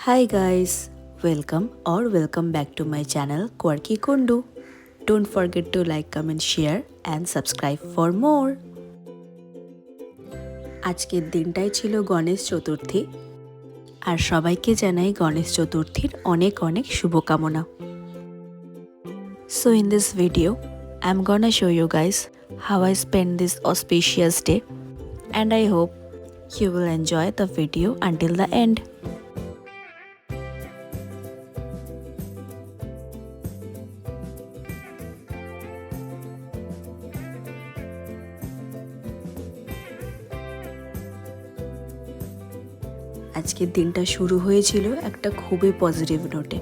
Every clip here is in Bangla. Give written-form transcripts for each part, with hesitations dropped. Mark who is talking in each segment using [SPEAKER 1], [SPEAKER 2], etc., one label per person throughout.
[SPEAKER 1] Hi guys, welcome back to my channel Quirky Kundu. Don't forget to like, comment, share and subscribe for more. আজকের দিনটাই ছিল গণেশ চতুর্থী আর সবাইকে জানাই গণেশ চতুর্থীর অনেক অনেক শুভকামনা. So in this video, I'm gonna show you guys how I spent this auspicious day and I hope you will enjoy the video until the end. আজকের দিনটা শুরু হয়েছিল একটা খুবই পজিটিভ নোটে,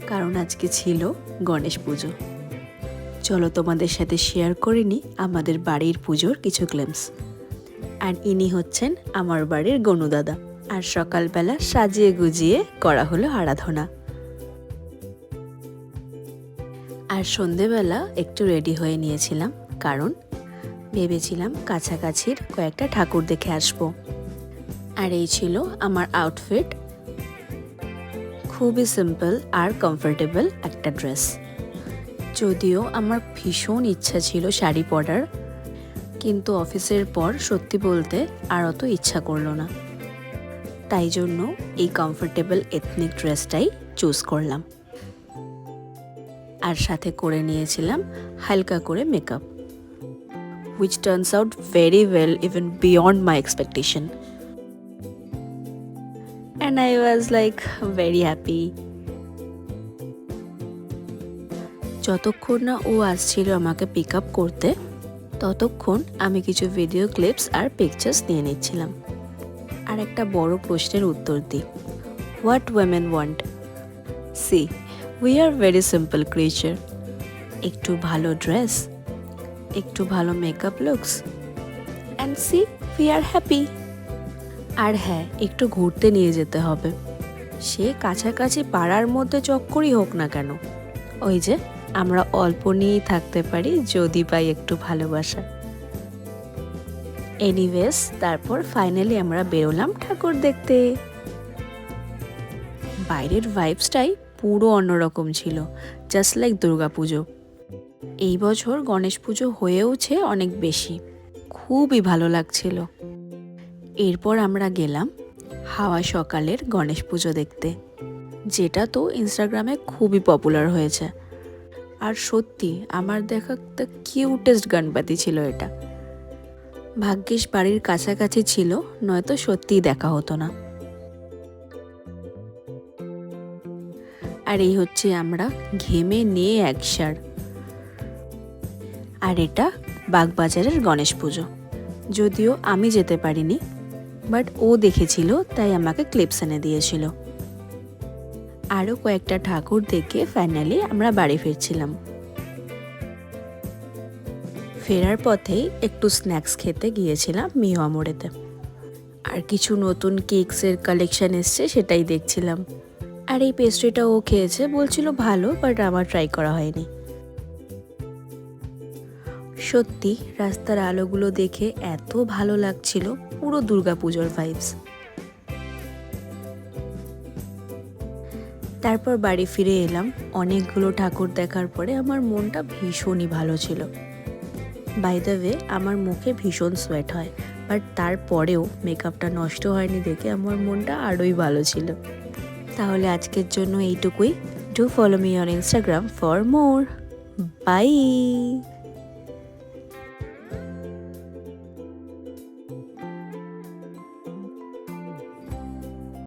[SPEAKER 1] কারণ আজকে ছিল গণেশ পুজো. চলো তোমাদের সাথে শেয়ার করে নিই আমাদের বাড়ির পুজোর কিছু গ্লিম্পস. আর ইনি হচ্ছেন আমার বাড়ির গনু দাদা. আর সকালবেলা সাজিয়ে গুজিয়ে করা হলো আরাধনা. আর সন্ধেবেলা একটু রেডি হয়ে নিয়েছিলাম, কারণ ভেবেছিলাম কাছাকাছির কয়েকটা ঠাকুর দেখে আসবো. আর এই ছিল আমার আউটফিট, খুবই সিম্পল আর কমফোর্টেবল একটা ড্রেস. যদিও আমার ভীষণ ইচ্ছা ছিল শাড়ি পরার, কিন্তু অফিসের পর সত্যি বলতে আর অত ইচ্ছা করলো না. তাই জন্য এই কমফোর্টেবল এথনিক ড্রেসটাই চুজ করলাম. আর সাথে করে নিয়েছিলাম হালকা করে makeup, which turns out very well, even beyond my expectation. And I was like very happy. যতক্ষণ না ও আসছিল আমাকে পিক আপ করতে, ততক্ষণ আমি কিছু ভিডিও ক্লিপস আর পিকচার্স নিয়ে নিচ্ছিলাম. আর একটা বড় প্রশ্নের উত্তর দিই, what women want? See, we are very simple creature. একটু ভালো ড্রেস, একটু ভালো makeup looks, and see, we are happy. আর হ্যাঁ, একটু ঘুরতে নিয়ে যেতে হবে, সে কাছাকাছি পাড়ার মধ্যে চক্করই হোক না কেন. ওই যে আমরা অল্প নিয়েই থাকতে পারি যদি পাই একটু ভালোবাসা. এনিওয়েজ, তারপর ফাইনালি আমরা বেরোলাম ঠাকুর দেখতে. বাইরের ভাইবসটাই পুরো অন্যরকম ছিল, জাস্ট লাইক দুর্গাপুজো. এই বছর গণেশ পুজো হয়েওছে অনেক বেশি, খুবই ভালো লাগছিল. এরপর আমরা গেলাম হাওয়া সকালের গণেশ পুজো দেখতে, যেটা তো ইনস্টাগ্রামে খুবই পপুলার হয়েছে. আর সত্যি আমার দেখা দ্য কিউটেস্ট গণপতি ছিল এটা. ভাগ্যিস বাড়ির কাছাকাছি ছিল, নয়তো সত্যিই দেখা হতো না. আর এই হচ্ছে আমরা ঘেমে নিয়ে একসার. আর এটা বাগবাজারের গণেশ পুজো. যদিও আমি যেতে পারিনি, বাট ও দেখেছিল, তাই আমাকে ক্লিপস এনে দিয়েছিল. আরও কয়েকটা ঠাকুর দেখে ফাইনালি আমরা বাড়ি ফিরছিলাম. ফেরার পথেই একটু স্ন্যাক্স খেতে গিয়েছিলাম মিওয়া মোড়েতে. আর কিছু নতুন কেকসের কালেকশন এসছে, সেটাই দেখছিলাম. আর এই পেস্ট্রিটা ও খেয়েছে, বলছিল ভালো, বাট আমার ট্রাই করা হয়নি. সত্যি রাস্তার আলোগুলো দেখে এত ভালো লাগছিল, পুরো দুর্গাপুজোর ভাইবস. তারপর বাড়ি ফিরে এলাম. অনেকগুলো ঠাকুর দেখার পরে আমার মনটা ভীষণই ভালো ছিল. বাই দ্য ওয়ে, আমার মুখে ভীষণ সোয়েট হয়, বাট তারপরেও মেকআপটা নষ্ট হয়নি দেখে আমার মনটা আরোই ভালো ছিল. তাহলে আজকের জন্য এইটুকুই. Do follow me on Instagram for more. By.